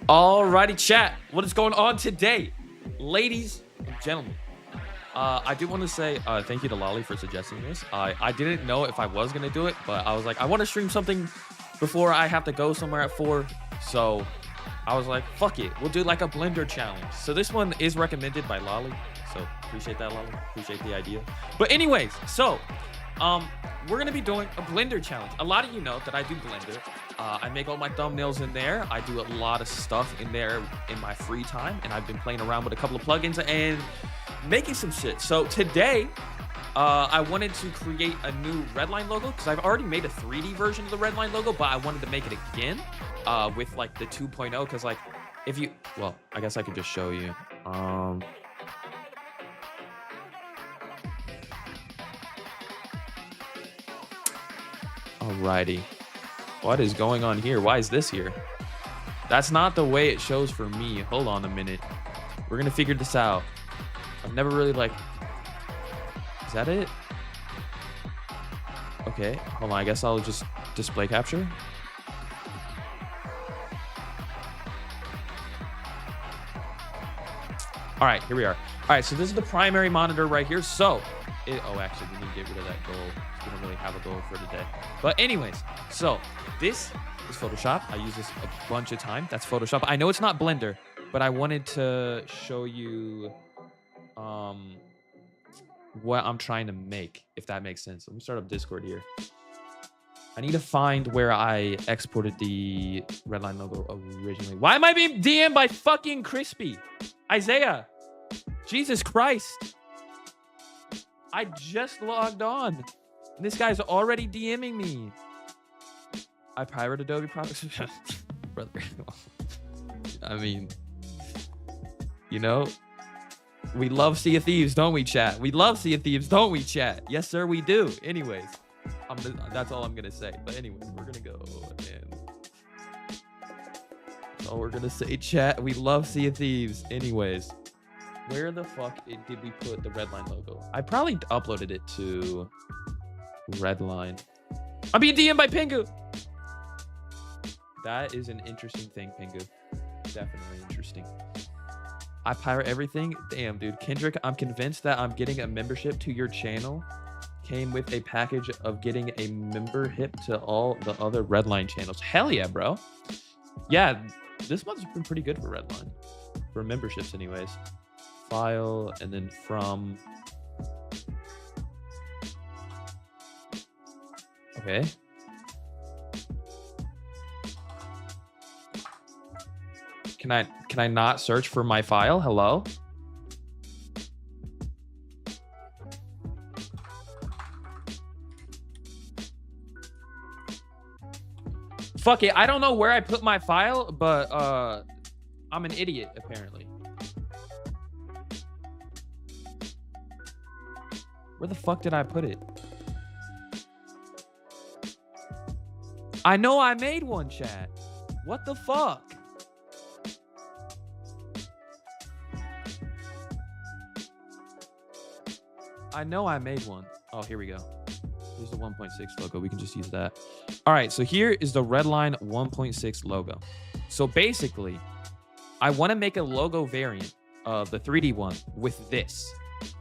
Alrighty, chat. What is going on today, ladies and gentlemen? I do want to say thank you to Lolly for suggesting this. I didn't know if I was gonna do it, but I was like, I want to stream something before I have to go somewhere at 4. So I was like, fuck it, we'll do like a blender challenge. So this one is recommended by Lolly. So appreciate that, Lolly. Appreciate the idea. But anyways, so we're gonna be doing a blender challenge. A lot of you know that I do blender. I make all my thumbnails in there. I do a lot of stuff in there in my free time, and I've been playing around with a couple of plugins and making some shit. So today, I wanted to create a new Redline logo because I've already made a 3D version of the Redline logo, but I wanted to make it again with like the 2.0 because like if you, well, I guess I could just show you. Alrighty. What is going on here? Why is this here? That's not the way it shows for me. Hold on a minute. We're gonna figure this out. I've never really like... Is that it? Okay, hold on. I guess I'll just display capture. All right, here we are. All right, so this is the primary monitor right here. So, oh, actually, we need to get rid of that goal. We don't really have a goal for today. But anyways, so this is Photoshop. I use this a bunch of time. That's Photoshop. I know it's not Blender, but I wanted to show you what I'm trying to make, if that makes sense. Let me start up Discord here. I need to find where I exported the Redline logo originally. Why am I being DM'd by fucking Crispy? Isaiah, Jesus Christ. I just logged on. And this guy's already DMing me. I pirate Adobe products. Brother. I mean, you know, we love Sea of Thieves, don't we, chat? We love Sea of Thieves, don't we, chat? Yes, sir, we do. Anyways, that's all I'm going to say. But anyways, we're going to go and... That's all we're going to say, chat. We love Sea of Thieves. Anyways, where the fuck did we put the Redline logo? I probably uploaded it to Redline. I'm being DM'd by Pingu. That is an interesting thing, Pingu. Definitely interesting. I pirate everything. Damn, dude. Kendrick, I'm convinced that I'm getting a membership to your channel. Came with a package of getting a membership to all the other Redline channels. Hell yeah, bro. Yeah, this month's been pretty good for Redline. For memberships, anyways. File, and then from... Okay. Can I not search for my file? Hello? Fuck it. I don't know where I put my file, but I'm an idiot apparently. Where the fuck did I put it? I know I made one, chat. What the fuck? I know I made one. Oh, here we go. Here's the 1.6 logo. We can just use that. All right, so here is the Redline 1.6 logo. So basically, I want to make a logo variant of the 3D one with this.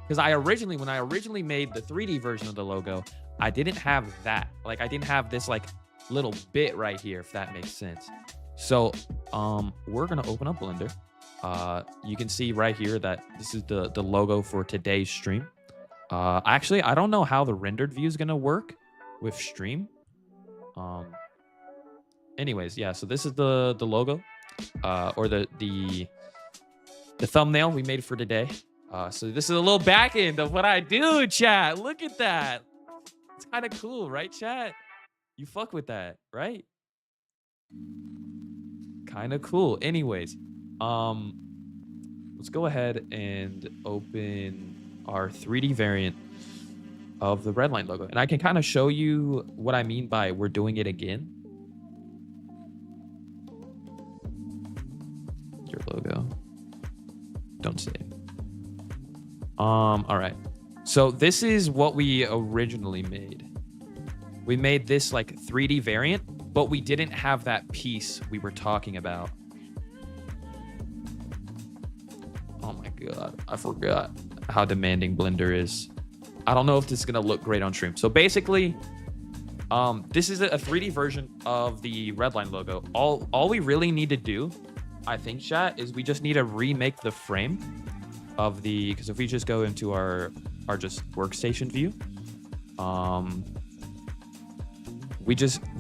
Because when I originally made the 3D version of the logo, I didn't have that. Like, I didn't have this like little bit right here, if that makes sense. So we're gonna open up Blender. You can see right here that this is the logo for today's stream. Actually, I don't know how the rendered view is gonna work with stream. Anyways, yeah, so this is the logo, or the thumbnail we made for today. So this is a little back end of what I do, chat. Look at that. It's kind of cool, right, chat? You fuck with that, right? Kind of cool. Anyways, let's go ahead and open our 3D variant of the Redline logo. And I can kind of show you what I mean by we're doing it again. Your logo. Don't save. All right. So this is what we originally made. We made this like 3D variant, but we didn't have that piece we were talking about. Oh my God, I forgot how demanding Blender is. I don't know if this is gonna look great on stream. So basically, this is a 3D version of the Redline logo. All we really need to do, I think, chat, is we just need to remake the frame of the, because if we just go into our just workstation view,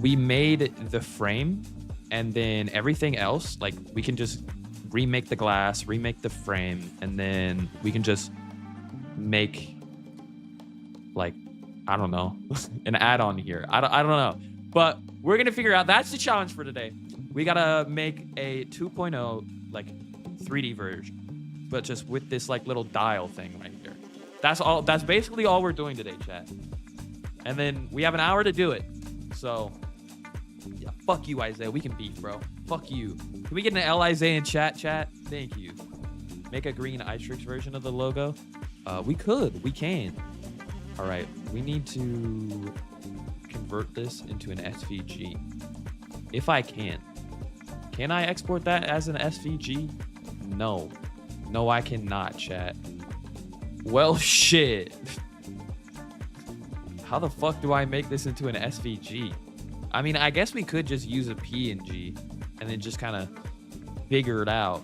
we made the frame, and then everything else, like we can just remake the glass, remake the frame, and then we can just make, like, I don't know, an add-on here. I don't know, but we're gonna figure out. That's the challenge for today. We gotta make a 2.0 like 3D version, but just with this like little dial thing right here. That's all. That's basically all we're doing today, chat. And then we have an hour to do it. So yeah, fuck you, Isaiah. We can beat, bro. Fuck you. Can we get an L Isaiah in chat? Thank you. Make a green Trixx version of the logo. We can. All right, we need to convert this into an SVG. If I can I export that as an SVG? No, I cannot, chat. Well, shit. How the fuck do I make this into an SVG? I mean, I guess we could just use a PNG and then just kind of figure it out,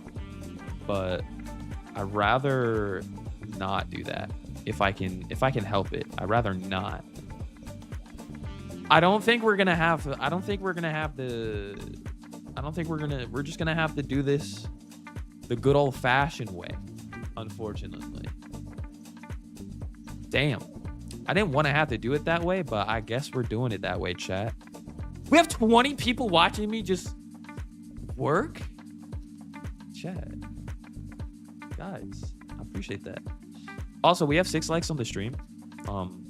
but I'd rather not do that. If I can help it, I'd rather not. We're just gonna have to do this the good old fashioned way, unfortunately. Damn. I didn't want to have to do it that way, but I guess we're doing it that way, chat. We have 20 people watching me just work? Chat. Guys, I appreciate that. Also, we have 6 likes on the stream.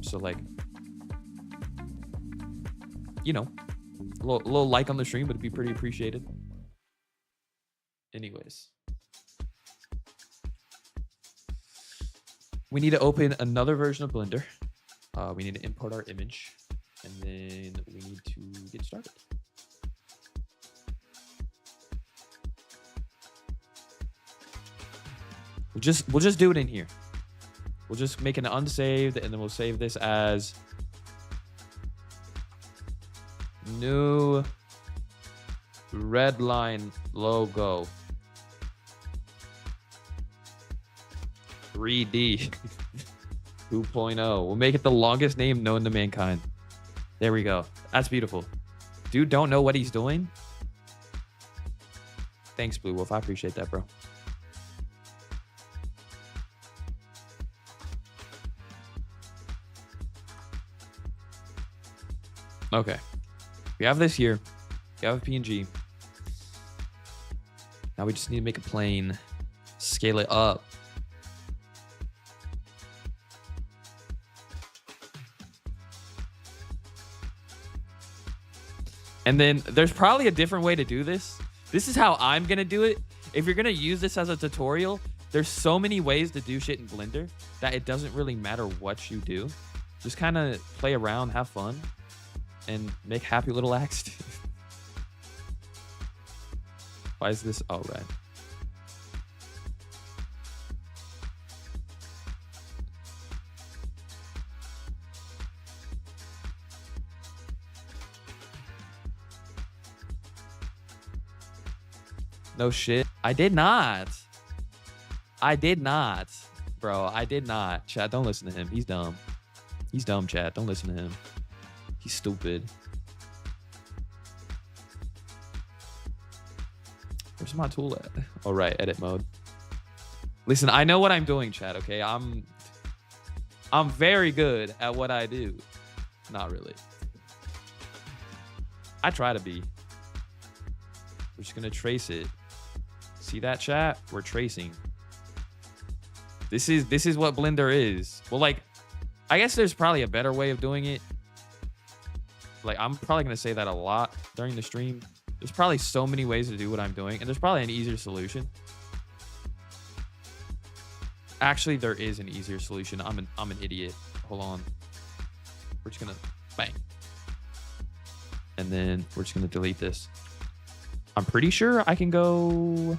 So like, you know, a little like on the stream would be pretty appreciated. Anyways. We need to open another version of Blender. We need to import our image, and then we need to get started. We'll just do it in here. We'll just make an unsaved, and then we'll save this as new Redline logo 3D 2.0. We'll make it the longest name known to mankind. There we go. That's beautiful. Dude don't know what he's doing. Thanks, Blue Wolf. I appreciate that, bro. Okay. We have this here. We have a PNG. Now we just need to make a plane. Scale it up. And then there's probably a different way to do this. This is how I'm going to do it. If you're going to use this as a tutorial, there's so many ways to do shit in Blender that it doesn't really matter what you do. Just kind of play around, have fun, and make happy little acts. Why is this all red? No shit. I did not. Bro, I did not. Chat, don't listen to him. He's dumb. He's dumb, chat. Don't listen to him. He's stupid. Where's my tool at? All right, edit mode. Listen, I know what I'm doing, chat, okay? I'm very good at what I do. Not really. I try to be. We're just gonna trace it. See that, chat? We're tracing. This is what Blender is. Well, like, I guess there's probably a better way of doing it. Like, I'm probably gonna say that a lot during the stream. There's probably so many ways to do what I'm doing, and there's probably an easier solution. Actually, there is an easier solution. I'm an idiot. Hold on. We're just gonna bang. And then we're just gonna delete this. I'm pretty sure I can go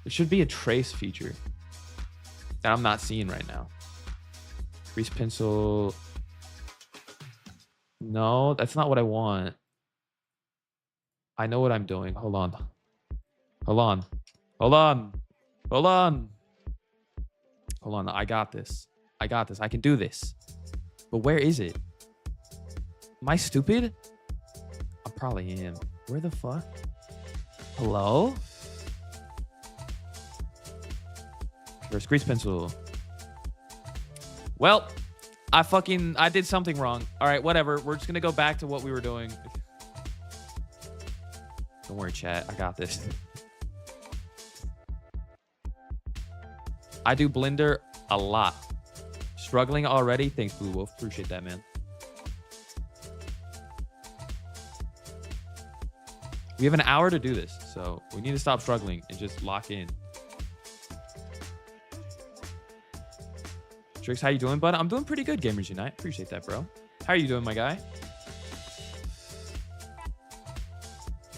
It should be a trace feature that I'm not seeing right now. Grease pencil. No, that's not what I want. I know what I'm doing. Hold on. Hold on. Hold on. Hold on. Hold on. I got this. I got this. I can do this. But where is it? Am I stupid? I probably am. Where the fuck? Hello? There's grease pencil. Well, I did something wrong. All right, whatever. We're just gonna go back to what we were doing. Don't worry, chat. I got this. I do Blender a lot. Struggling already? Thanks, Blue Wolf. Appreciate that, man. We have an hour to do this, so we need to stop struggling and just lock in. Trixx, how you doing, bud? I'm doing pretty good, Gamers Unite. Appreciate that, bro. How are you doing, my guy?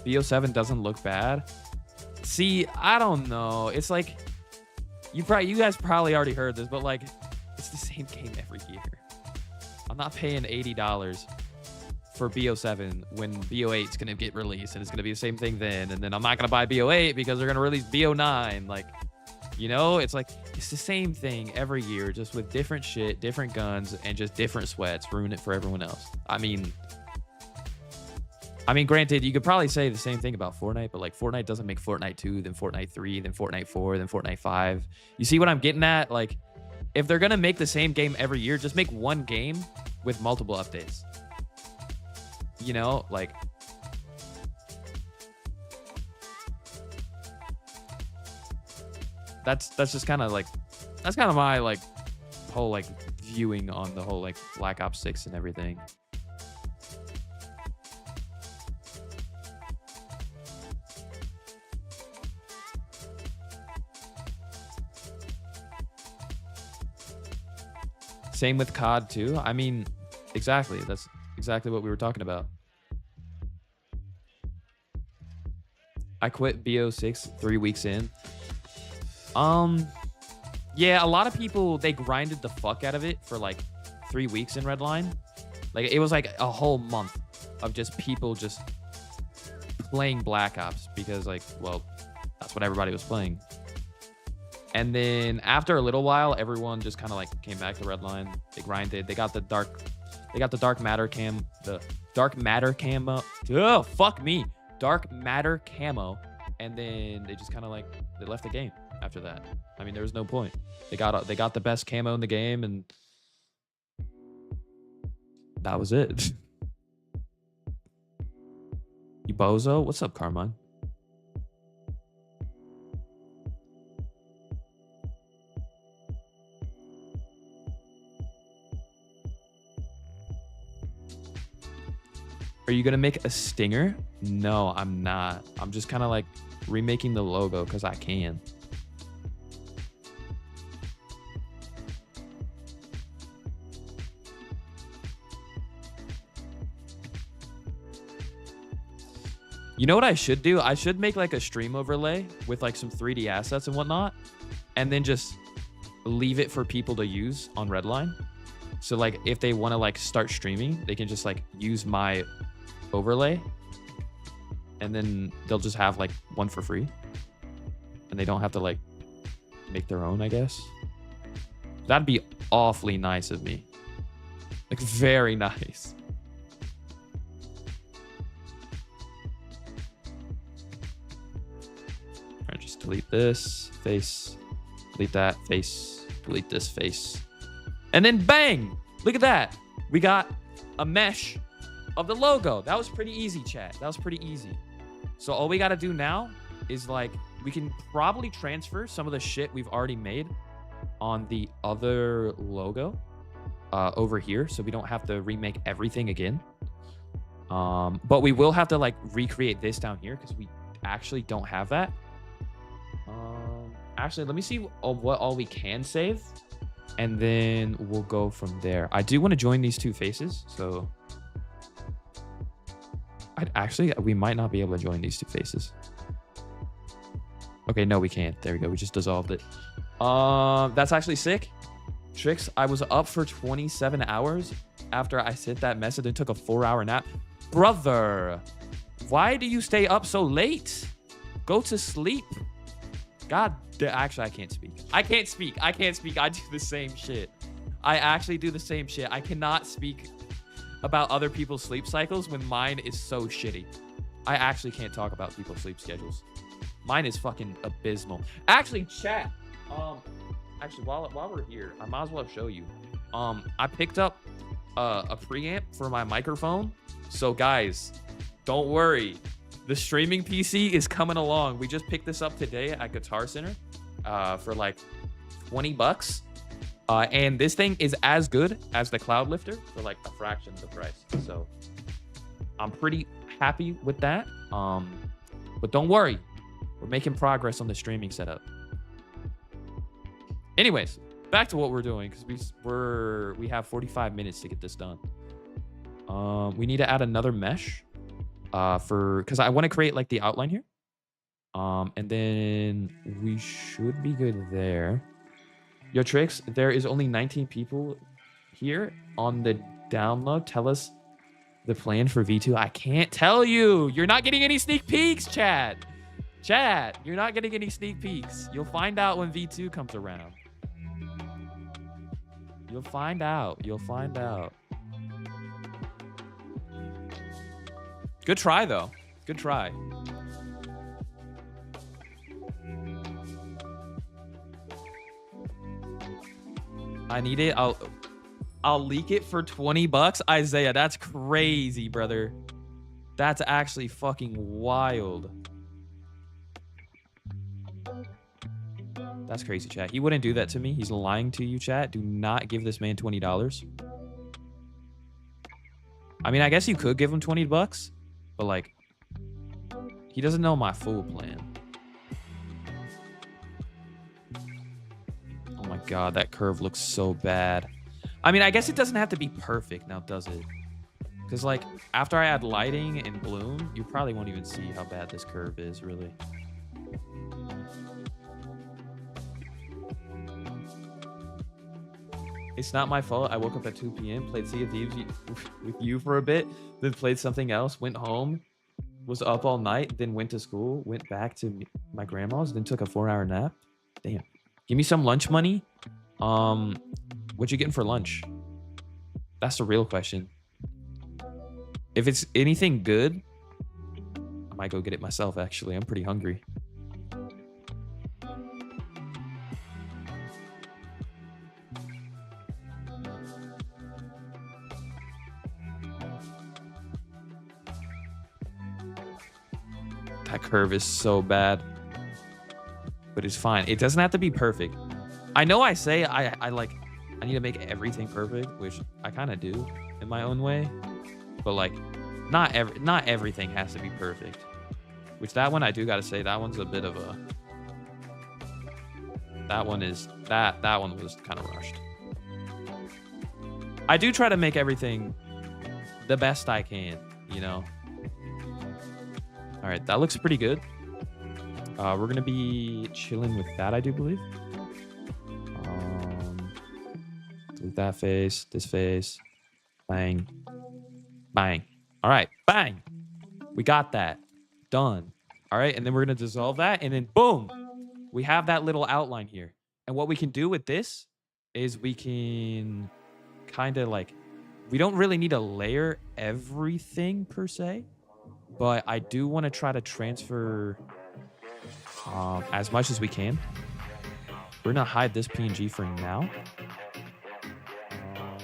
BO7 doesn't look bad. See, I don't know. It's like you guys probably already heard this, but like it's the same game every year. I'm not paying $80 for BO7 when BO8 is gonna get released, and it's gonna be the same thing then. And then I'm not gonna buy BO8 because they're gonna release BO9. Like, you know, it's like it's the same thing every year, just with different shit, different guns, and just different sweats. Ruin it for everyone else. I mean, granted, you could probably say the same thing about Fortnite, but like Fortnite doesn't make Fortnite 2, then Fortnite 3, then Fortnite 4, then Fortnite 5. You see what I'm getting at? Like, if they're gonna make the same game every year, just make one game with multiple updates. You know, like, that's just kind of like, that's kind of my like whole like viewing on the whole like Black Ops 6 and everything. Same with COD too. I mean, exactly. That's exactly what we were talking about. I quit BO6 3 weeks in. Yeah, a lot of people, they grinded the fuck out of it for like 3 weeks in Redline. Like, it was like a whole month of just people just playing Black Ops because, like, well, that's what everybody was playing. And then after a little while, everyone just kind of like came back to Redline. They grinded. They got the dark matter camo. Oh, fuck me. Dark matter camo. And then they just kind of like, they left the game after that. I mean, there was no point. They got the best camo in the game, and that was it. You bozo? What's up, Carmine? Are you gonna make a stinger? No, I'm not. I'm just kind of like remaking the logo because I can. You know what I should do? I should make like a stream overlay with like some 3D assets and whatnot, and then just leave it for people to use on Redline. So like if they want to like start streaming, they can just like use my overlay, and then they'll just have like one for free, and they don't have to like make their own, I guess. That'd be awfully nice of me. Like, very nice. Alright, just delete this face, delete that face, delete this face, and then bang! Look at that. We got a mesh of the logo. That was pretty easy, chat. That was pretty easy. So all we got to do now is like, we can probably transfer some of the shit we've already made on the other logo over here, so we don't have to remake everything again. But we will have to like recreate this down here because we actually don't have that. Actually, let me see what all we can save, and then we'll go from there. I do want to join these two faces, so we might not be able to join these two faces. Okay, no, we can't. There we go. We just dissolved it. That's actually sick. Trixx, I was up for 27 hours after I sent that message and took a 4-hour nap. Brother, why do you stay up so late? Go to sleep. God, actually, I can't speak. I can't speak. I can't speak. I do the same shit. I actually do the same shit. I cannot speak about other people's sleep cycles when mine is so shitty. I actually can't talk about people's sleep schedules. Mine is fucking abysmal. Actually, chat. Actually, while we're here, I might as well show you. I picked up a preamp for my microphone. So guys, don't worry. The streaming PC is coming along. We just picked this up today at Guitar Center for like 20 bucks. And this thing is as good as the Cloud Lifter for like a fraction of the price. So I'm pretty happy with that. But don't worry, we're making progress on the streaming setup. Anyways, back to what we're doing, because we have 45 minutes to get this done. We need to add another mesh because I want to create like the outline here. And then we should be good there. Yo, Trixx, there is only 19 people here on the download. Tell us the plan for V2. I can't tell you. You're not getting any sneak peeks, Chad. Chad, you're not getting any sneak peeks. You'll find out when V2 comes around. You'll find out. You'll find out. Good try, though. Good try. I need it. I'll leak it for 20 bucks. Isaiah, that's crazy, brother. That's actually fucking wild. That's crazy, chat. He wouldn't do that to me. He's lying to you, chat. Do not give this man $20. I mean, I guess you could give him 20 bucks, but like, he doesn't know my full plan. Oh my God, that curve looks so bad. I mean, I guess it doesn't have to be perfect now, does it? Because like, after I add lighting and bloom, you probably won't even see how bad this curve is, really. It's not my fault. I woke up at 2 p.m., played Sea of Thieves with you for a bit, then played something else, went home, was up all night, then went to school, went back to my grandma's, then took a 4-hour nap. Damn. Give me some lunch money. What you getting for lunch? That's the real question. If it's anything good, I might go get it myself, actually. I'm pretty hungry. That curve is so bad, but it's fine. It doesn't have to be perfect. I know I say I need to make everything perfect, which I kind of do in my own way, but like not everything has to be perfect. Which that one I do got to say, that one's a bit of a, that one was kind of rushed. I do try to make everything the best I can, you know. All right, that looks pretty good. We're gonna be chilling with that, I do believe. Delete that face, this face, bang, bang. All right, bang. We got that done. All right, and then we're gonna dissolve that, and then boom, we have that little outline here. And what we can do with this is we can kind of like, we don't really need to layer everything per se, but I do want to try to transfer as much as we can. We're gonna hide this PNG for now.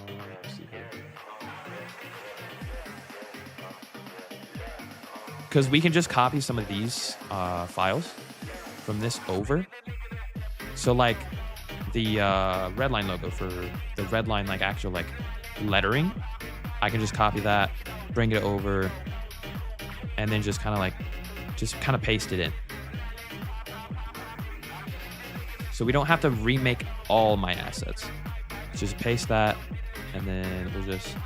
Let's see here. Because we can just copy some of these files from this over. So like the Redline logo for the Redline like actual like lettering, I can just copy that, bring it over, and then just kind of paste it in. So we don't have to remake all my assets. Just paste that, and then we'll just...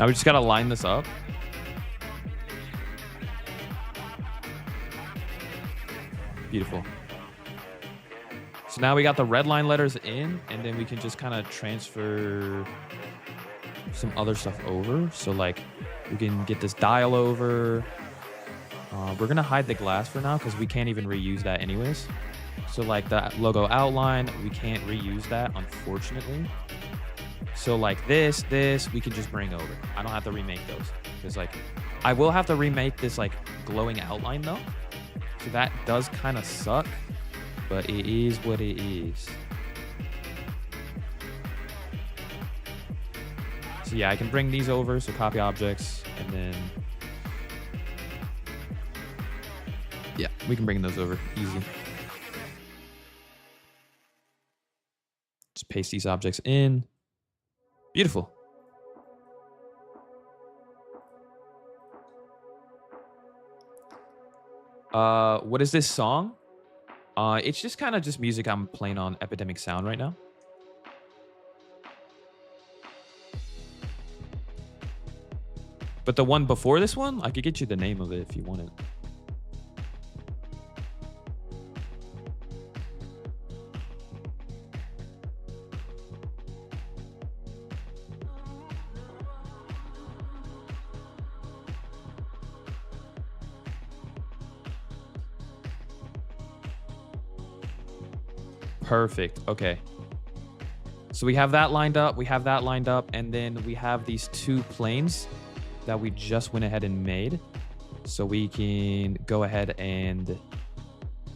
Now we just got to line this up. Beautiful. So now we got the red line letters in, and then we can just kind of transfer some other stuff over. So like we can get this dial over. We're going to hide the glass for now because we can't even reuse that anyways. So like the logo outline, we can't reuse that, unfortunately. So like this, we can just bring over. I don't have to remake those. Because like, I will have to remake this like glowing outline though. So that does kind of suck, but it is what it is. So yeah, I can bring these over. So copy objects, and then yeah, we can bring those over easy. Just paste these objects in. Beautiful. What is this song? It's just kind of just music I'm playing on Epidemic Sound right now. But the one before this one, I could get you the name of it if you want it. Perfect. Okay. So we have that lined up. We have that lined up. And then we have these two planes that we just went ahead and made. So we can go ahead and,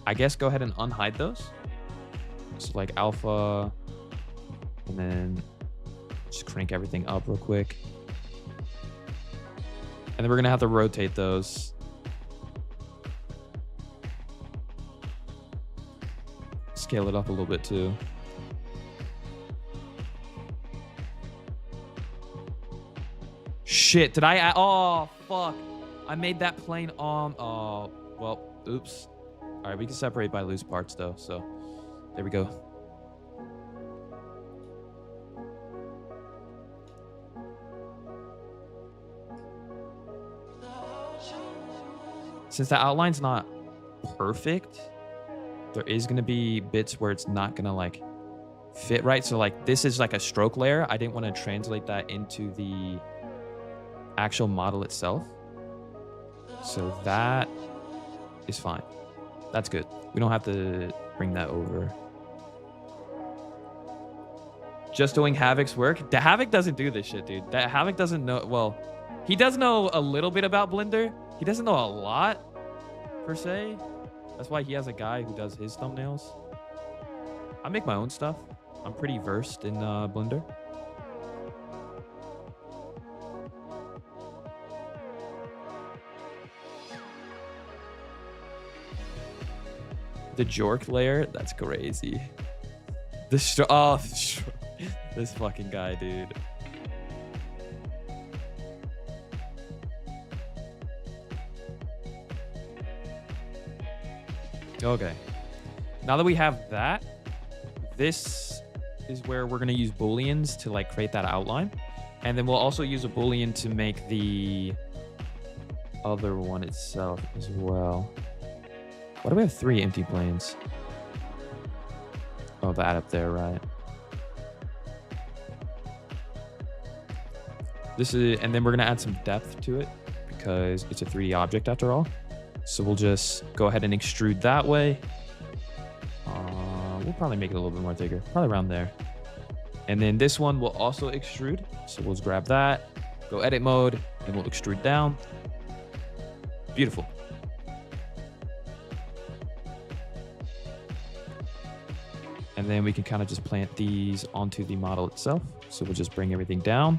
I guess, go ahead and unhide those. So like alpha, and then just crank everything up real quick. And then we're going to have to rotate those. Scale it up a little bit too. Shit, did I? Oh, fuck. I made that plane on. Oh, well, oops. All right, we can separate by loose parts though. So there we go. Since the outline's not perfect, there is going to be bits where it's not going to like fit right. So like this is like a stroke layer. I didn't want to translate that into the actual model itself. So that is fine. That's good. We don't have to bring that over. Just doing Havoc's work. The Havoc doesn't do this shit, dude. That Havoc doesn't know. Well, he does know a little bit about Blender. He doesn't know a lot per se. That's why he has a guy who does his thumbnails. I make my own stuff. I'm pretty versed in Blender. The Jork layer? That's crazy. This fucking guy, dude. Okay. Now that we have that, this is where we're going to use Booleans to like create that outline. And then we'll also use a Boolean to make the other one itself as well. Why do we have 3 empty planes? Oh, that up there, right. This is, and then we're going to add some depth to it because it's a 3D object after all. So we'll just go ahead and extrude that way. We'll probably make it a little bit more thicker, probably around there. And then this one will also extrude. So we'll just grab that, go edit mode, and we'll extrude down. Beautiful. And then we can kind of just plant these onto the model itself. So we'll just bring everything down.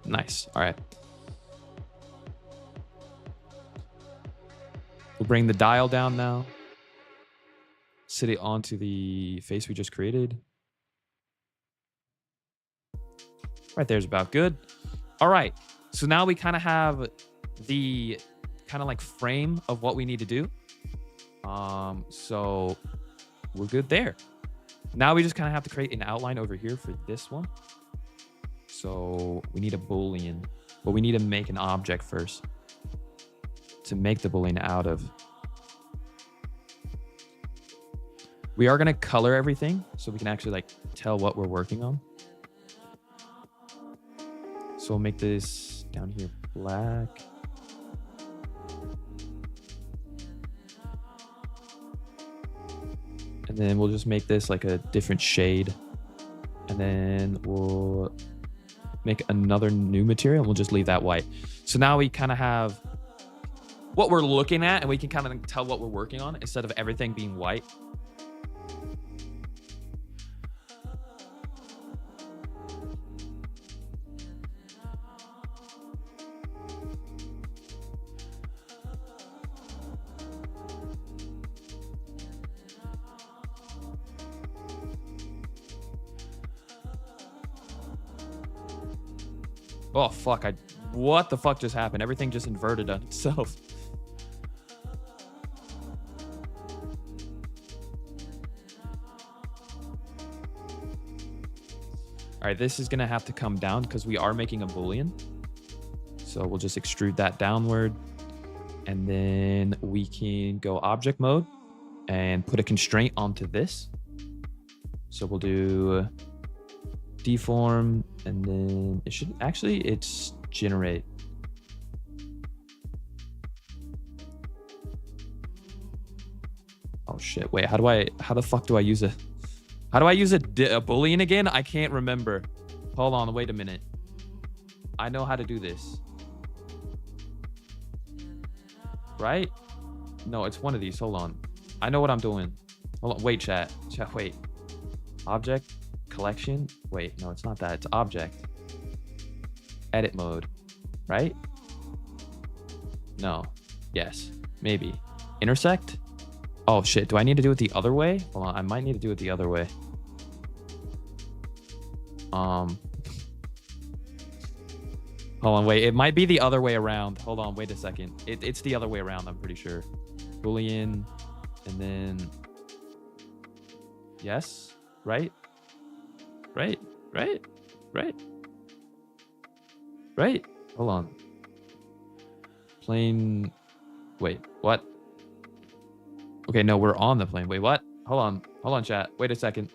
Nice. All right. We'll bring the dial down now. Set it onto the face we just created. Right there's about good. All right. So now we kind of have the kind of like frame of what we need to do. So we're good there. Now we just kind of have to create an outline over here for this one. So we need a Boolean, but we need to make an object first to make the Boolean out of. We are going to color everything so we can actually like tell what we're working on. So we'll make this down here black. And then we'll just make this like a different shade. And then we'll make another new material. We'll just leave that white. So now we kind of have what we're looking at and we can kind of tell what we're working on instead of everything being white. Oh, fuck. What the fuck just happened? Everything just inverted on itself. All right, this is going to have to come down because we are making a Boolean. So we'll just extrude that downward. And then we can go object mode and put a constraint onto this. So we'll do deform, and then it should actually, it's generate. Oh shit, wait, how the fuck do I use a Boolean again? I can't remember. Hold on, wait a minute. I know how to do this. Right? No, it's one of these, hold on. I know what I'm doing. Hold on, wait, chat, wait. Object, collection, wait, no, it's not that, it's object. Edit mode, right? No, yes, maybe. Intersect? Oh shit, do I need to do it the other way? Hold on, I might need to do it the other way. Hold on, wait, it might be the other way around. Hold on, wait a second. It's the other way around, I'm pretty sure. Boolean, and then, yes, right? Right. Hold on. Plane. Wait, what? Okay, no, we're on the plane. Wait, what? Hold on, chat. Wait a second.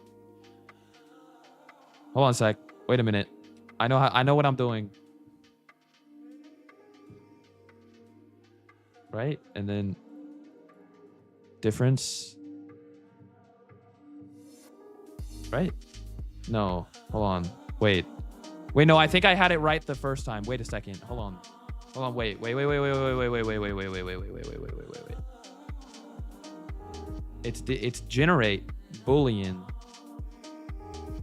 Hold on a sec. Wait a minute. I know what I'm doing. Right? And then difference. Right? No, hold on. Wait, no, I think I had it right the first time. Wait a second. Hold on. Wait. It's generate Boolean.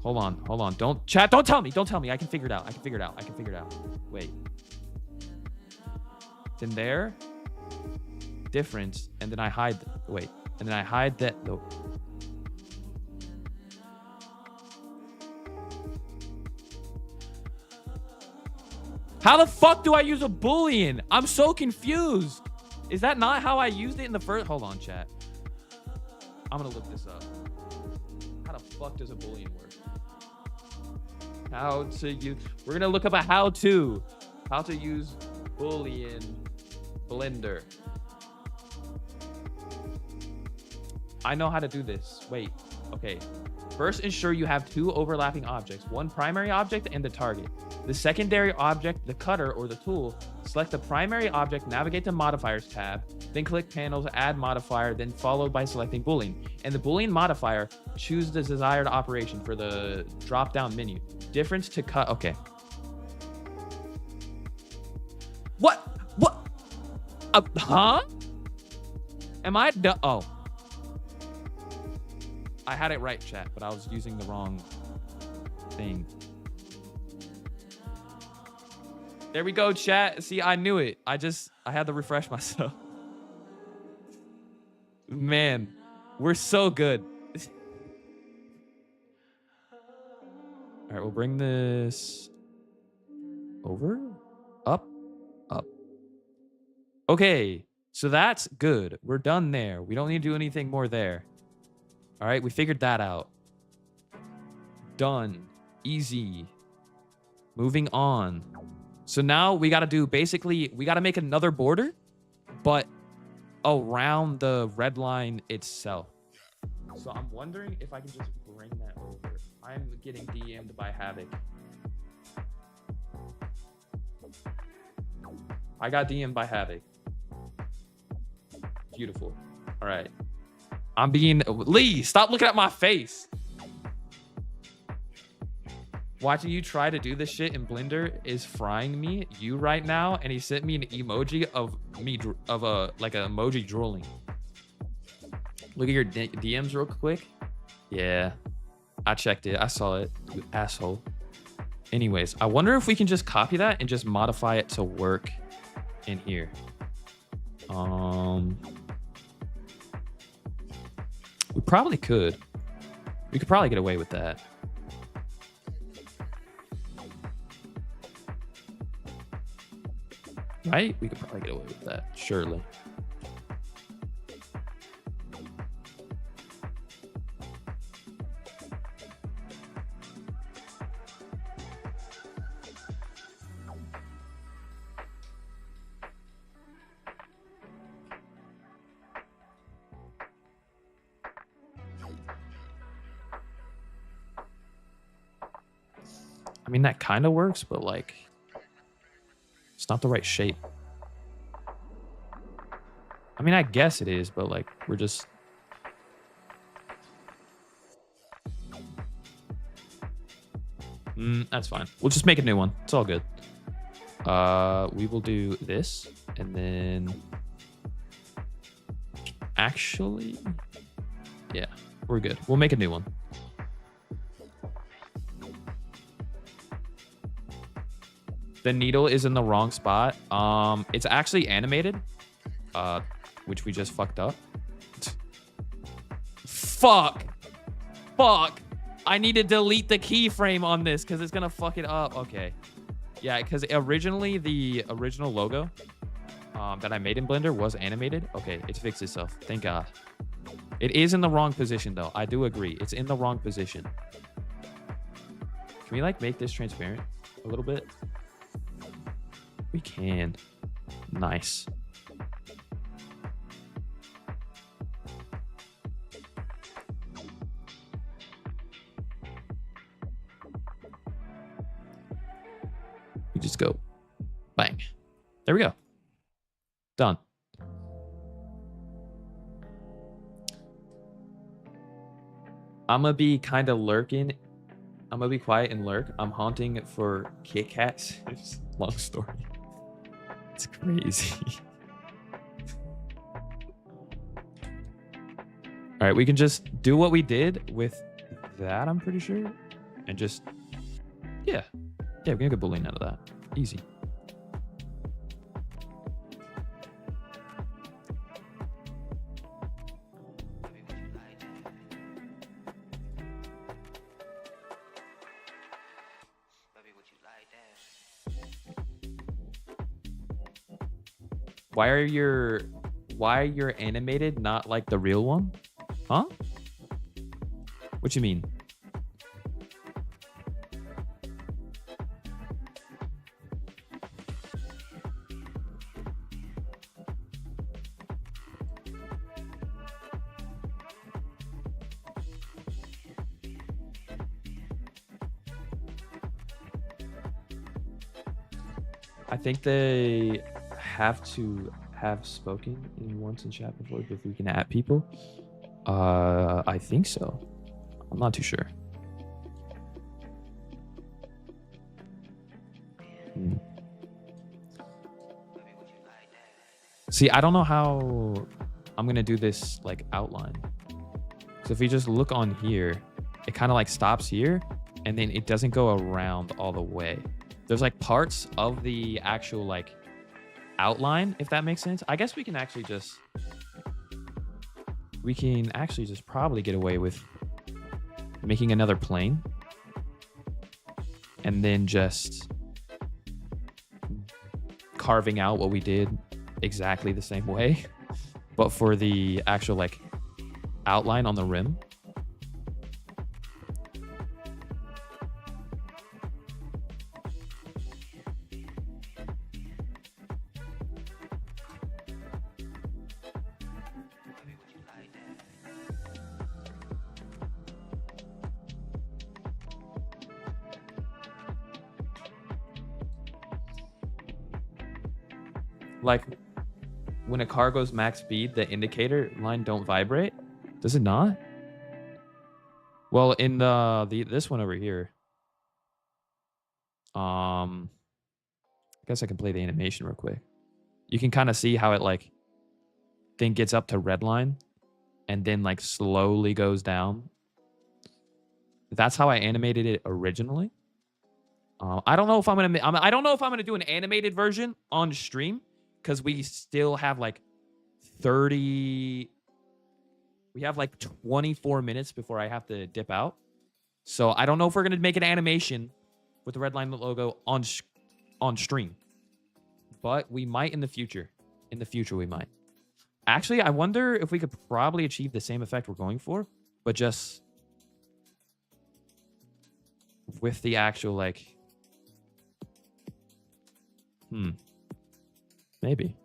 Hold on. Don't tell me. I can figure it out. Wait. It's in there. Difference, and then I hide. Wait, and then I hide that though. How the fuck do I use a Boolean? I'm so confused. Is that not how I used it in the first? Hold on, chat. I'm gonna look this up. How the fuck does a Boolean work? How to use? We're gonna look up a how-to. How to use Boolean Blender. I know how to do this. Wait. Okay. First, ensure you have two overlapping objects, one primary object and the target. The secondary object, the cutter or the tool, select the primary object, navigate to modifiers tab, then click panels, add modifier, then followed by selecting Boolean. And the Boolean modifier, choose the desired operation for the drop-down menu. Difference to cut. Okay. What? Huh? Am I done? Oh. I had it right, chat, but I was using the wrong thing. There we go, chat. See, I knew it. I had to refresh myself. Man, we're so good. All right, we'll bring this over, up, up. Okay, so that's good. We're done there. We don't need to do anything more there. All right, we figured that out. Done. Easy. Moving on. So now we got to do, basically, we got to make another border, but around the red line itself. So I'm wondering if I can just bring that over. I'm getting DM'd by Havoc. I got DM'd by Havoc. Beautiful. All right. I'm being... Lee, stop looking at my face. Watching you try to do this shit in Blender is frying me, you right now, and he sent me an emoji of me, like an emoji drooling. Look at your DMs real quick. Yeah, I checked it. I saw it, you asshole. Anyways, I wonder if we can just copy that and just modify it to work in here. We probably could. We could probably get away with that. Right? We could probably get away with that, surely. I mean, that kind of works, but like, it's not the right shape. I mean, I guess it is, but like, we're just... That's fine. We'll just make a new one. It's all good. We will do this, and then... Actually... Yeah, we're good. We'll make a new one. The needle is in the wrong spot. It's actually animated, which we just fucked up. Fuck. I need to delete the keyframe on this because it's gonna fuck it up. Okay. Yeah, because originally the original logo that I made in Blender was animated. Okay, it fixed itself. Thank God. It is in the wrong position though. I do agree. It's in the wrong position. Can we like make this transparent a little bit? We can. Nice. We just go bang. There we go. Done. I'm gonna be kind of lurking. I'm gonna be quiet and lurk. I'm haunting for Kit Kats. Long story. It's crazy. All right, we can just do what we did with that, I'm pretty sure. And just, yeah, we're gonna get Boolean out of that. Easy. Why are your animated not like the real one? Huh? What you mean? I think they have to have spoken in once in chat before we can add people. I think so. I'm not too sure. See, I don't know how I'm gonna do this like outline. So if we just look on here, it kind of like stops here and then it doesn't go around all the way. There's like parts of the actual like outline, if that makes sense. I guess we can actually just probably get away with making another plane and then just carving out what we did exactly the same way, but for the actual like outline on the rim. Like when a car goes max speed, the indicator line don't vibrate. Does it not? Well, in this one over here, I guess I can play the animation real quick. You can kind of see how it like then gets up to red line and then like slowly goes down. That's how I animated it originally. I don't know if I'm gonna do an animated version on stream because we still have like 30. We have like 24 minutes before I have to dip out. So I don't know if we're gonna make an animation with the Redline logo on stream, but we might in the future. In the future, we might. Actually, I wonder if we could probably achieve the same effect we're going for, but just with the actual like. Maybe.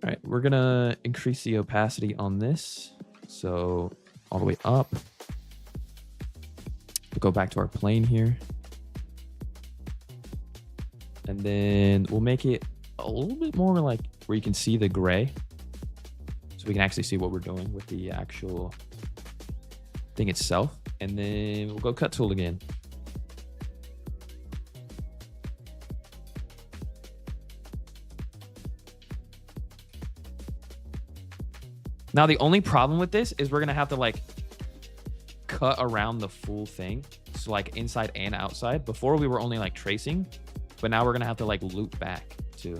All right, we're gonna increase the opacity on this. So all the way up. We'll go back to our plane here. And then we'll make it a little bit more like where you can see the gray. So we can actually see what we're doing with the actual thing itself. And then we'll go cut tool again. Now, the only problem with this is we're going to have to like cut around the full thing. So like inside and outside. Before we were only like tracing, but now we're going to have to like loop back too.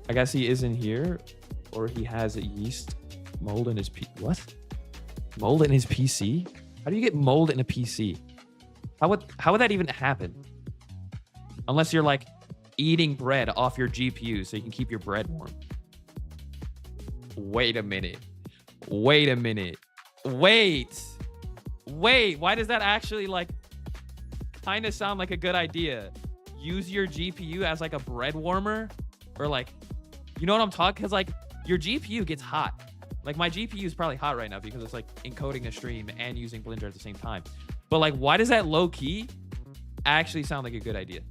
I guess he isn't here, or he has a yeast mold in his what? Mold in his PC? How do you get mold in a PC? How would that even happen? Unless you're like eating bread off your GPU so you can keep your bread warm. Wait a minute. Wait a minute. Wait. Why does that actually like kind of sound like a good idea? Use your GPU as like a bread warmer, or like, you know what I'm talking? Because like your GPU gets hot. Like my GPU is probably hot right now because it's like encoding a stream and using Blender at the same time. But like, why does that low key actually sound like a good idea?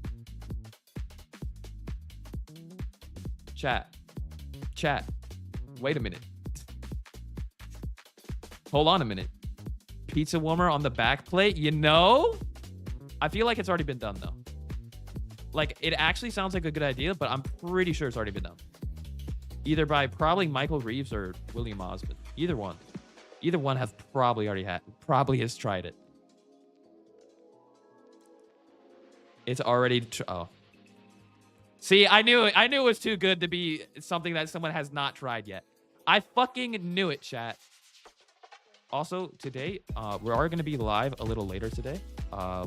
Chat. Wait a minute. Hold on a minute. Pizza warmer on the back plate, you know? I feel like it's already been done though. Like it actually sounds like a good idea, but I'm pretty sure it's already been done. Either by probably Michael Reeves or William Osmond. Either one. Either one has probably already probably has tried it. It's already, oh. See, I knew it was too good to be something that someone has not tried yet. I fucking knew it, chat. Also, today, we are going to be live a little later today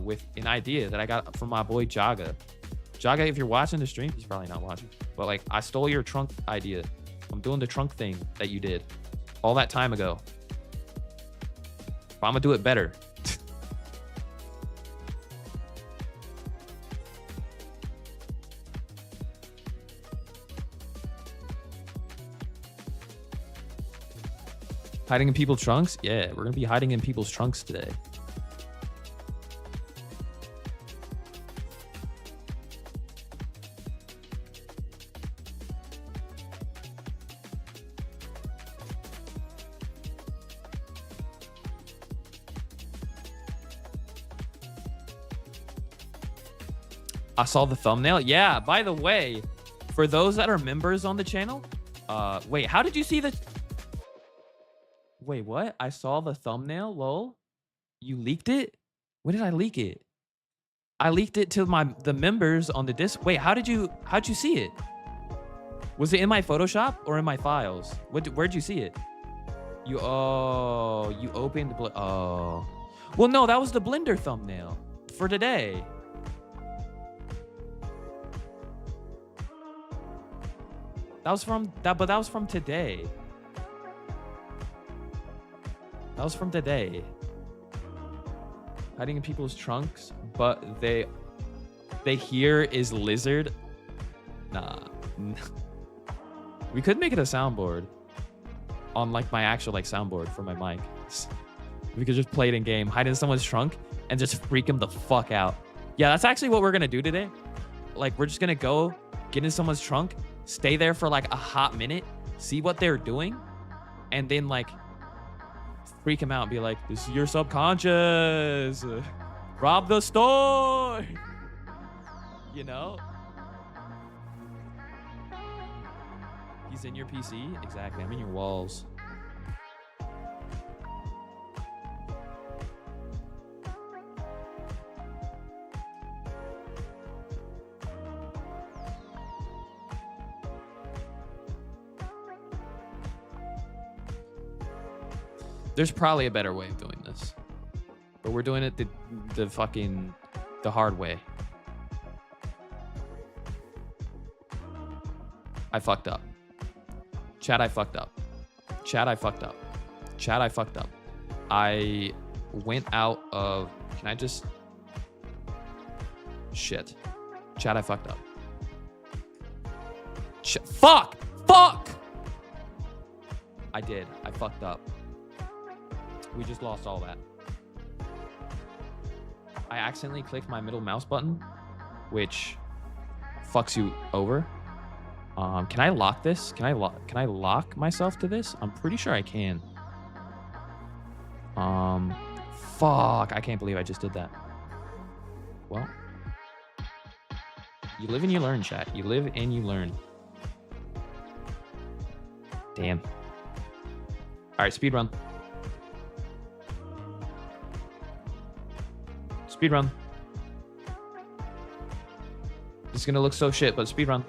with an idea that I got from my boy Jaga. Jaga, if you're watching the stream, he's probably not watching, but like I stole your trunk idea. I'm doing the trunk thing that you did all that time ago. But I'm gonna do it better. Hiding in people's trunks? Yeah, we're gonna be hiding in people's trunks today. I saw the thumbnail. Yeah, by the way, for those that are members on the channel, wait, how did you see the... Wait, what? I saw the thumbnail, lol. You leaked it? When did I leak it? I leaked it to the members on the disc. Wait, how'd you see it? Was it in my Photoshop or in my files? Where'd you see it? You opened oh. Well, no, that was the Blender thumbnail for today. That was from that, but that was from today. That was from today. Hiding in people's trunks, but they hear is lizard. Nah. We could make it a soundboard on like my actual like soundboard for my mic. We could just play it in game, hide in someone's trunk, and just freak them the fuck out. Yeah, that's actually what we're gonna do today. Like, we're just gonna go get in someone's trunk, stay there for like a hot minute, see what they're doing, and then like freak them out and be like, this is your subconscious. Rob the store. You know? He's in your PC? Exactly. I'm in your walls. There's probably a better way of doing this, but we're doing it the hard way. I fucked up. Chat, I fucked up. Chat, I fucked up. Chat, I fucked up. I went out of... Can I just... Shit. Chat, I fucked up. Fuck! Fuck! I did. I fucked up. We just lost all that. I accidentally clicked my middle mouse button, which fucks you over. Can I lock this? Can I lock myself to this? I'm pretty sure I can. Fuck, I can't believe I just did that. Well, you live and you learn, chat. You live and you learn. Damn. All right, speed run. Speed run. This is gonna look so shit, but speed run.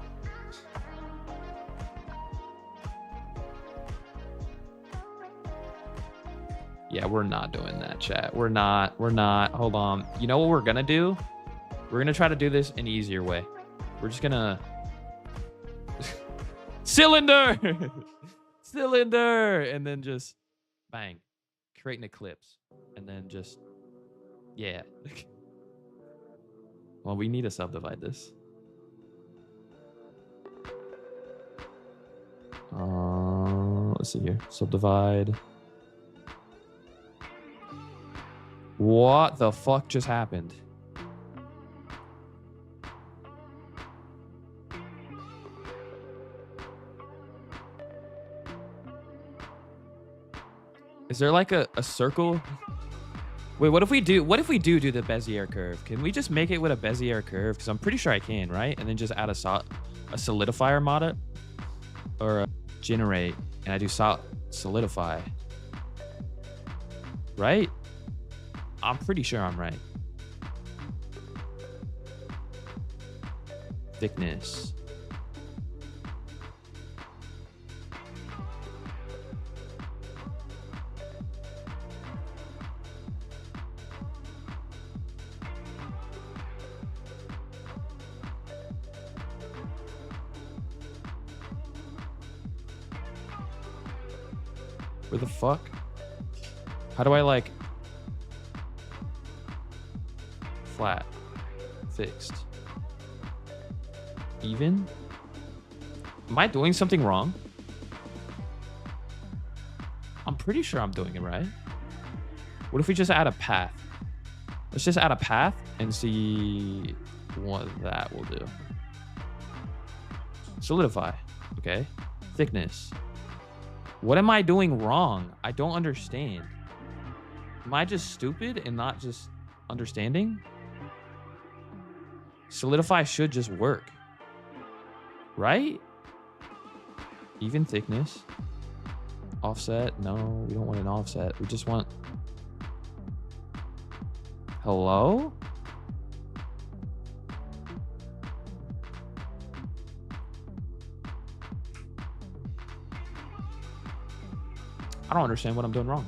Yeah, we're not doing that, chat. We're not. Hold on. You know what we're gonna do? We're gonna try to do this an easier way. We're just gonna... Cylinder! Cylinder! And then just... Bang. Create an eclipse. And then just... Yeah. Well, we need to subdivide this. Let's see here. Subdivide. What the fuck just happened? Is there like a circle? Wait, what if we do the Bezier curve? Can we just make it with a Bezier curve? Because I'm pretty sure I can, right? And then just add a solidifier mod or a generate, and I do solidify. Right? I'm pretty sure I'm right. Thickness. Where the fuck? How do I like... Flat. Fixed. Even? Am I doing something wrong? I'm pretty sure I'm doing it right. What if we just add a path? Let's just add a path and see what that will do. Solidify. Okay. Thickness. What am I doing wrong? I don't understand. Am I just stupid and not just understanding? Solidify should just work. Right? Even thickness. Offset. No, we don't want an offset. We just want... Hello? I don't understand what I'm doing wrong.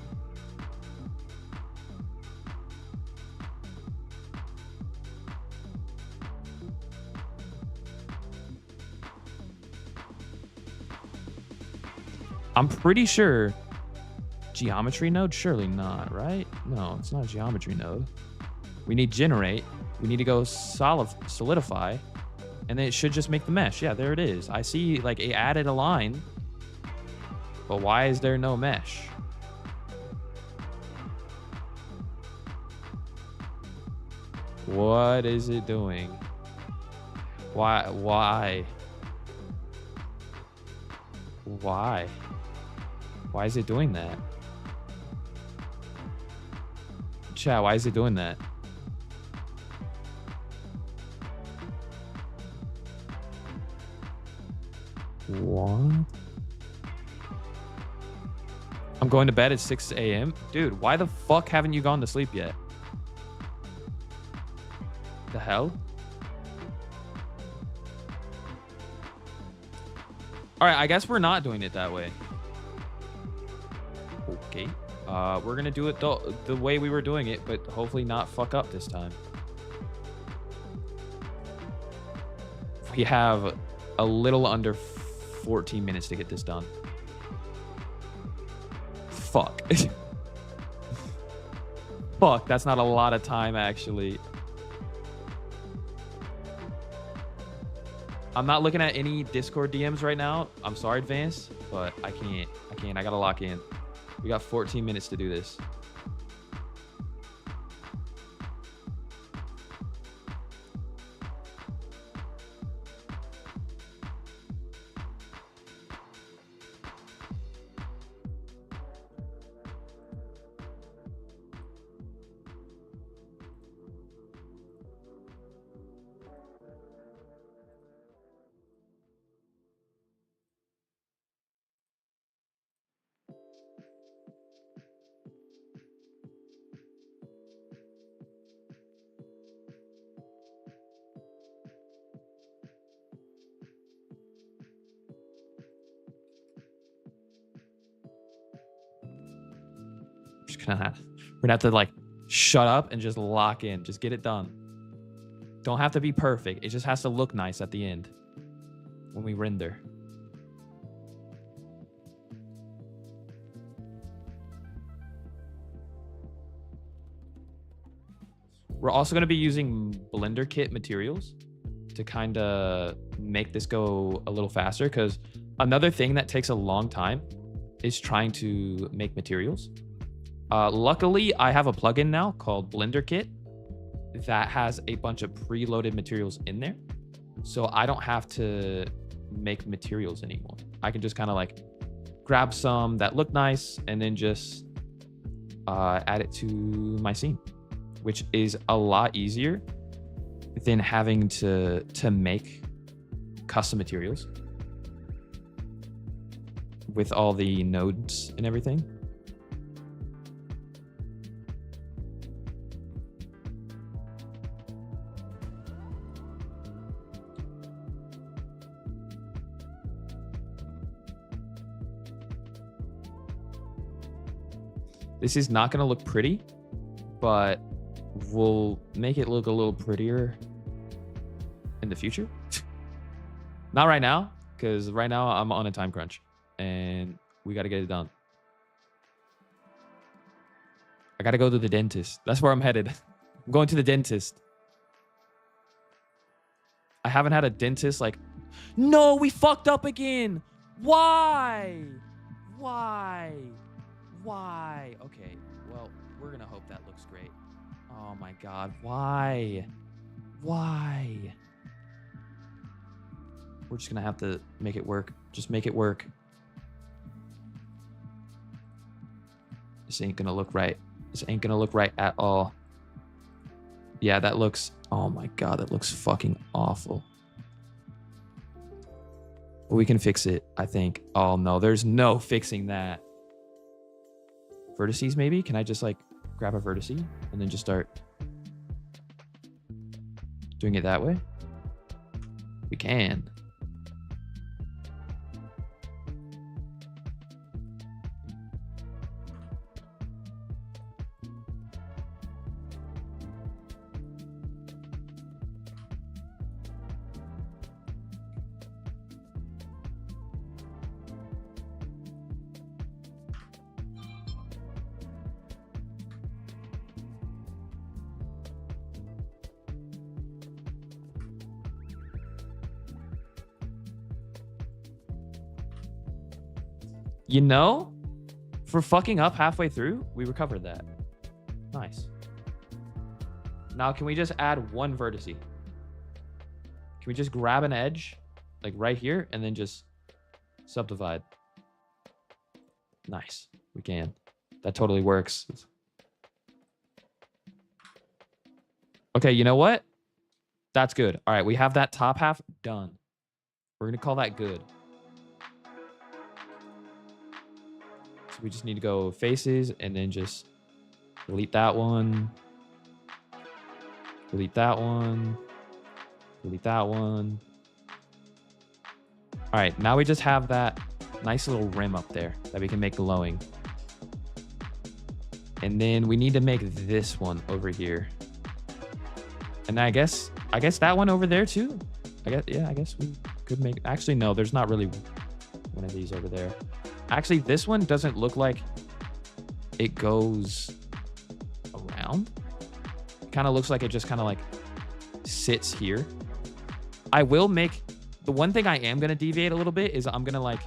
I'm pretty sure geometry node, surely not, right? No, it's not a geometry node. We need generate. We need to go solidify, and then it should just make the mesh. Yeah, there it is. I see like it added a line, but why is there no mesh? What is it doing? Why? Why is it doing that? Chat, why is it doing that? What? I'm going to bed at 6 a.m. Dude, why the fuck haven't you gone to sleep yet? The hell? All right, I guess we're not doing it that way. Okay. We're gonna do it the way we were doing it, but hopefully not fuck up this time. We have a little under 14 minutes to get this done. Fuck. Fuck, that's not a lot of time, actually. I'm not looking at any Discord DMs right now. I'm sorry, Advance, but I can't. I gotta lock in. We got 14 minutes to do this. We're gonna have to like shut up and just lock in. Just get it done. Don't have to be perfect. It just has to look nice at the end when we render. We're also going to be using Blender kit materials to kind of make this go a little faster, because another thing that takes a long time is trying to make materials. Luckily, I have a plugin now called Blender Kit that has a bunch of preloaded materials in there. So I don't have to make materials anymore. I can just kind of like grab some that look nice and then just add it to my scene, which is a lot easier than having to make custom materials with all the nodes and everything. This is not going to look pretty, but we'll make it look a little prettier in the future. Not right now, because right now I'm on a time crunch and we got to get it done. I got to go to the dentist. That's where I'm headed. I'm going to the dentist. I haven't had a dentist like... No, we fucked up again. Why? Okay, well, we're going to hope that looks great. Oh my God, why? We're just going to have to make it work. Just make it work. This ain't going to look right. This ain't going to look right at all. Yeah, that looks... Oh my God, that looks fucking awful. But we can fix it, I think. Oh no, there's no fixing that. Vertices maybe? Can I just like grab a vertice and then just start doing it that way? We can. You know, for fucking up halfway through, we recovered that. Nice. Now, can we just add one vertex? Can we just grab an edge, like right here, and then just subdivide? Nice. We can. That totally works. Okay, you know what? That's good. All right, we have that top half done. We're going to call that good. So we just need to go faces and then just delete that one. Delete that one. Delete that one. All right, now we just have that nice little rim up there that we can make glowing. And then we need to make this one over here. And I guess that one over there too. I guess we could make, actually no, there's not really one of these over there. Actually, this one doesn't look like it goes around. It kind of looks like it just kind of like sits here. I will make, the one thing I am going to deviate a little bit is I'm going to like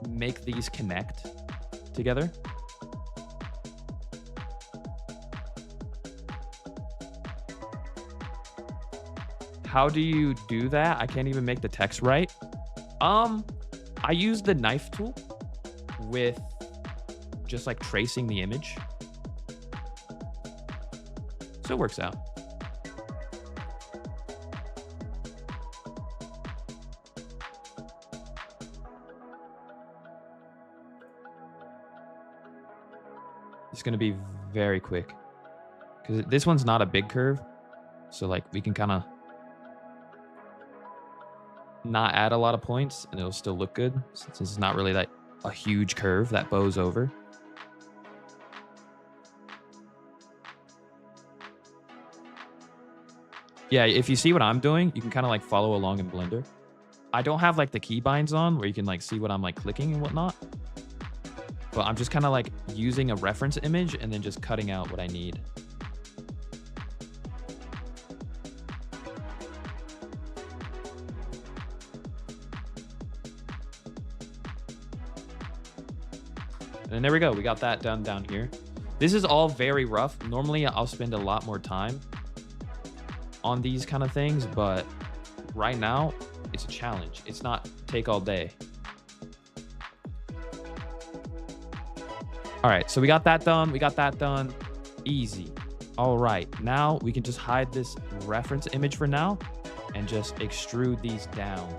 make these connect together. How do you do that? I can't even make the text right. I use the knife tool with just like tracing the image. So it works out. It's going to be very quick because this one's not a big curve. So like we can kind of not add a lot of points and it'll still look good since it's not really like a huge curve that bows over. Yeah, if you see what I'm doing, you can kind of like follow along in Blender. I don't have like the keybinds on where you can like see what I'm like clicking and whatnot. But I'm just kind of like using a reference image and then just cutting out what I need. And there we go. We got that done down here. This is all very rough. Normally, I'll spend a lot more time on these kind of things, but right now, it's a challenge. It's not take all day. All right, so we got that done. We got that done. Easy. All right, now we can just hide this reference image for now and just extrude these down.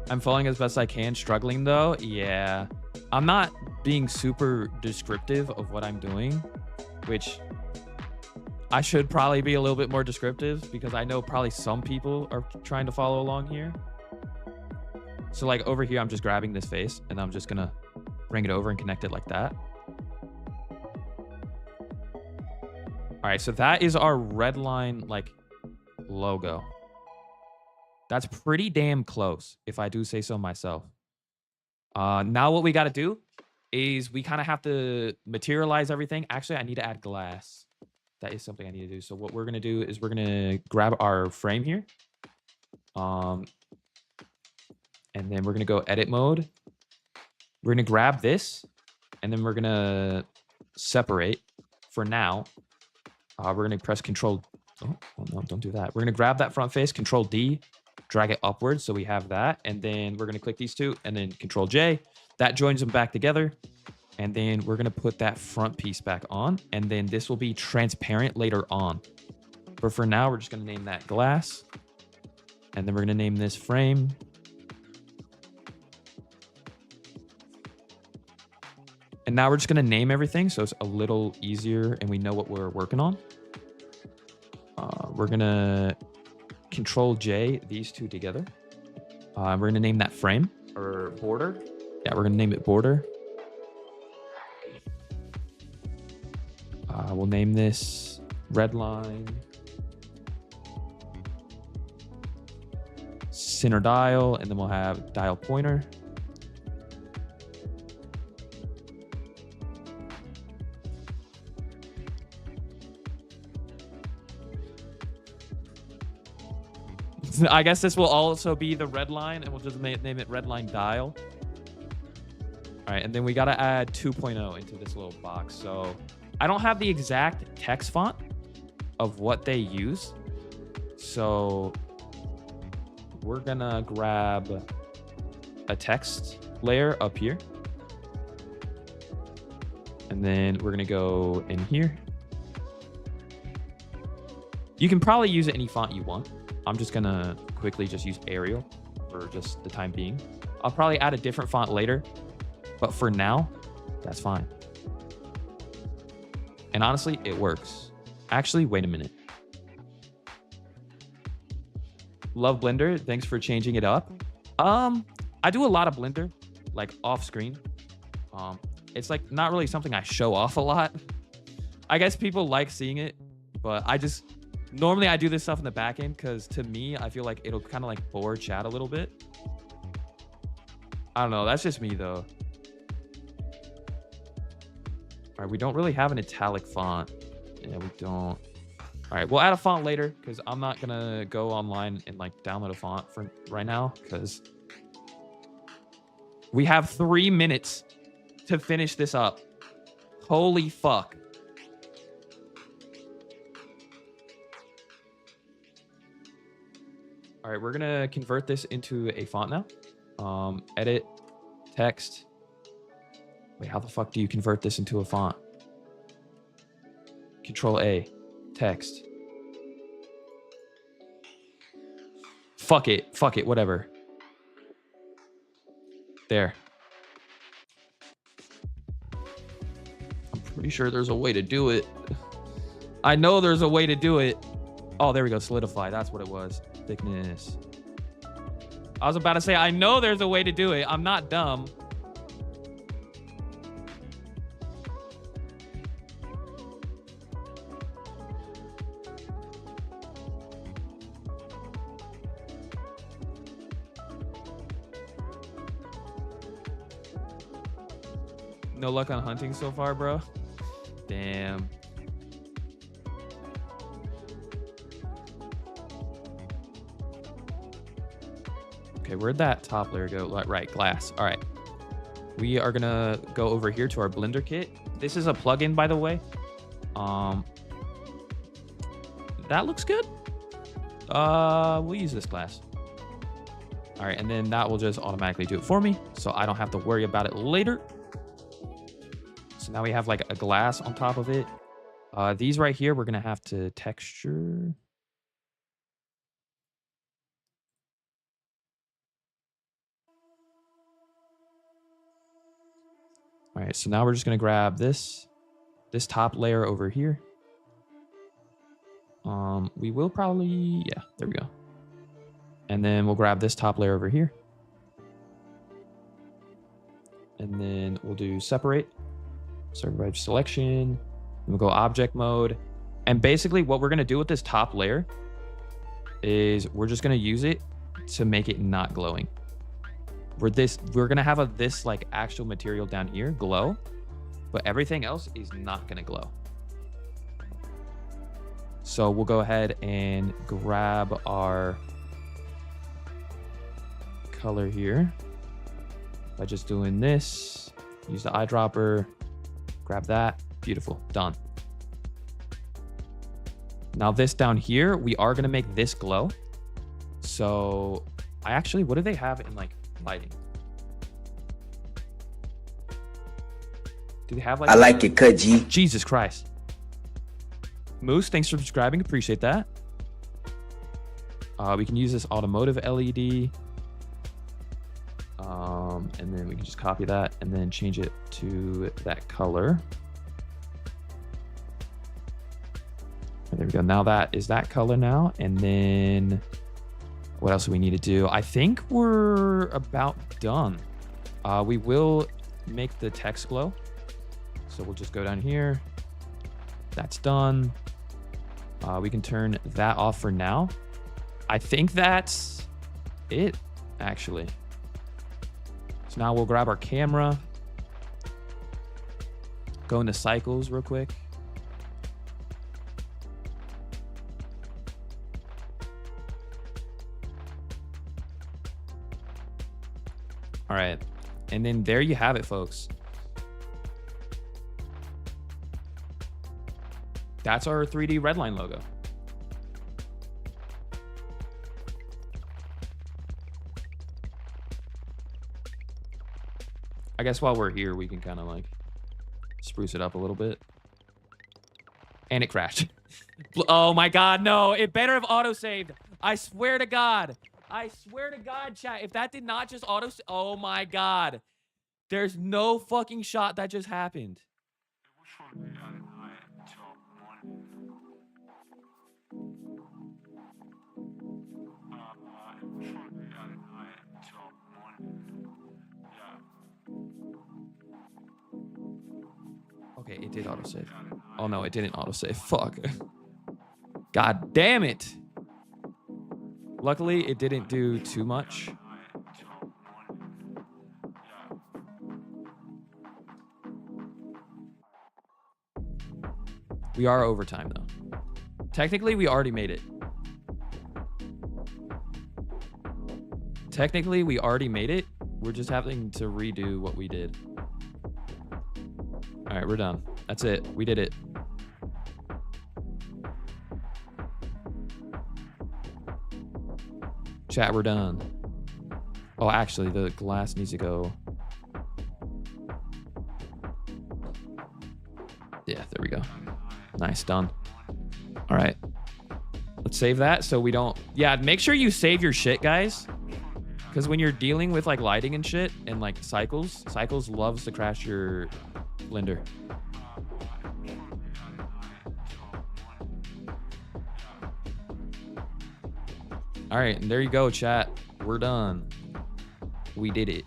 I'm following as best I can, struggling though. Yeah, I'm not being super descriptive of what I'm doing, which I should probably be a little bit more descriptive because I know probably some people are trying to follow along here. So like over here, I'm just grabbing this face and I'm just gonna bring it over and connect it like that. All right, so that is our Redline like logo. That's pretty damn close, if I do say so myself. Now what we got to do is we kind of have to materialize everything. Actually, I need to add glass. That is something I need to do. So what we're going to do is we're going to grab our frame here. And then we're going to go edit mode. We're going to grab this. And then we're going to separate for now. We're going to press Control. Oh, no, don't do that. We're going to grab that front face, Control D. Drag it upwards so we have that, and then we're going to click these two and then Control J. That joins them back together, and then we're going to put that front piece back on, and then this will be transparent later on. But for now, we're just going to name that glass, and then we're going to name this frame. And now we're just going to name everything so it's a little easier and we know what we're working on. We're going to Control J, these two together. We're going to name that frame or border. Yeah, we're going to name it border. We'll name this Redline center dial, and then we'll have dial pointer. I guess this will also be the red line, and we'll just name it Redline Dial. All right, and then we got to add 2.0 into this little box. So I don't have the exact text font of what they use. So we're going to grab a text layer up here. And then we're going to go in here. You can probably use any font you want. I'm just going to quickly just use Arial for just the time being. I'll probably add a different font later, but for now, that's fine. And honestly, it works. Actually, wait a minute. Love Blender. Thanks for changing it up. I do a lot of Blender, like off screen. It's like not really something I show off a lot. I guess people like seeing it, but normally I do this stuff in the back end because to me, I feel like it'll kind of like bore chat a little bit. I don't know. That's just me though. All right, we don't really have an italic font. Yeah, we don't. All right, we'll add a font later because I'm not gonna go online and like download a font for right now because we have 3 minutes to finish this up. Holy fuck. All right, we're gonna convert this into a font now. Edit, text. Wait, how the fuck do you convert this into a font? Control A, text. Fuck it, whatever. There. I'm pretty sure there's a way to do it. I know there's a way to do it. Oh, there we go, solidify, that's what it was. Thickness. I was about to say, I know there's a way to do it. I'm not dumb. No luck on hunting so far, bro. Damn. Okay, where'd that top layer go? Right, glass. All right. We are gonna go over here to our Blender kit. This is a plugin, by the way. That looks good. We'll use this glass. All right, and then that will just automatically do it for me, so I don't have to worry about it later. So now we have like a glass on top of it. These right here, we're gonna have to texture. All right, so now we're just gonna grab this top layer over here. We will probably, yeah, there we go. And then we'll grab this top layer over here. And then we'll do separate by selection. We'll go object mode. And basically what we're gonna do with this top layer is we're just gonna use it to make it not glowing. We're gonna have this like actual material down here glow, but everything else is not gonna glow. So we'll go ahead and grab our color here by just doing this. Use the eyedropper, grab that, beautiful, done. Now this down here, we are gonna make this glow. So what do they have in like lighting? Do they have like? I like it, cut G. Jesus Christ. Moose, thanks for subscribing. Appreciate that. We can use this automotive LED. And then we can just copy that and then change it to that color. And there we go. Now that is that color now. And then what else do we need to do? I think we're about done. We will make the text glow. So we'll just go down here. That's done. We can turn that off for now. I think that's it, actually. So now we'll grab our camera. Go into cycles real quick. All right. And then there you have it, folks. That's our 3D Redline logo. I guess while we're here, we can kind of like spruce it up a little bit. And it crashed. Oh my God, no. It better have auto-saved. I swear to God. I swear to God, chat. If that did not just auto-save. Oh my God. There's no fucking shot that just happened. Okay, it did autosave. Oh no, it didn't autosave. Fuck. God damn it. Luckily, it didn't do too much. We are overtime though. Technically, we already made it. Technically, we already made it. We're just having to redo what we did. All right, we're done. That's it. We did it. Chat, we're done. Oh, actually, the glass needs to go. Yeah, there we go. Nice, done. All right. Let's save that so we don't... Yeah, make sure you save your shit, guys. Because when you're dealing with like lighting and shit and like cycles loves to crash your Blender. All right, and there you go, chat. We're done. We did it.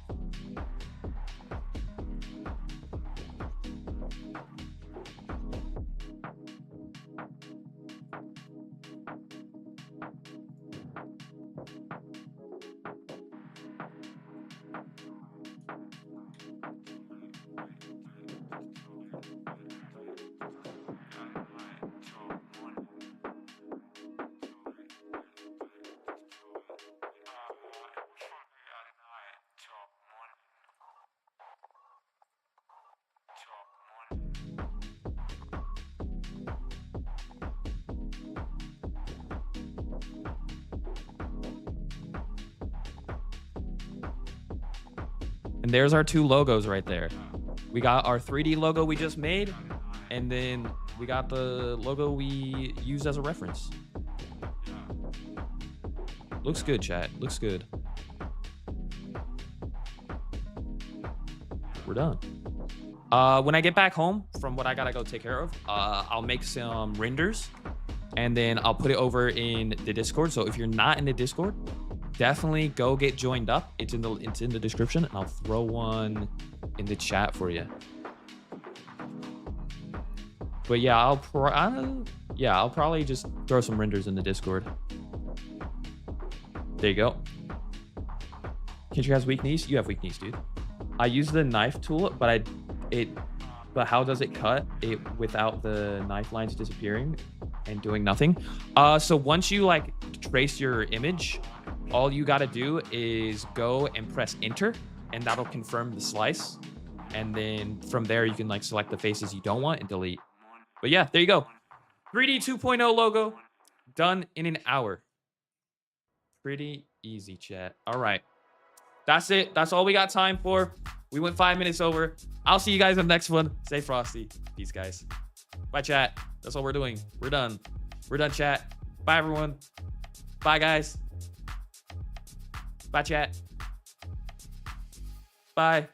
And there's our two logos right there. We got our 3D logo we just made, and then we got the logo we used as a reference. Looks good, chat. Looks good. We're done. When I get back home from what I gotta go take care of, I'll make some renders, and then I'll put it over in the Discord. So if you're not in the Discord, definitely go get joined up. It's in the description, and I'll throw one in the chat for you. But yeah, I'll probably just throw some renders in the Discord. There you go. Can't you guys weak knees? You have weak knees, dude. I use the knife tool, but how does it cut it without the knife lines disappearing and doing nothing? So once you like trace your image, all you got to do is go and press enter, and that'll confirm the slice. And then from there, you can like select the faces you don't want and delete. But yeah, there you go. 3D 2.0 logo done in an hour. Pretty easy, chat. All right. That's it. That's all we got time for. We went 5 minutes over. I'll see you guys on the next one. Stay frosty. Peace, guys. Bye, chat. That's all we're doing. We're done. We're done, chat. Bye, everyone. Bye, guys. Bye, chat. Bye.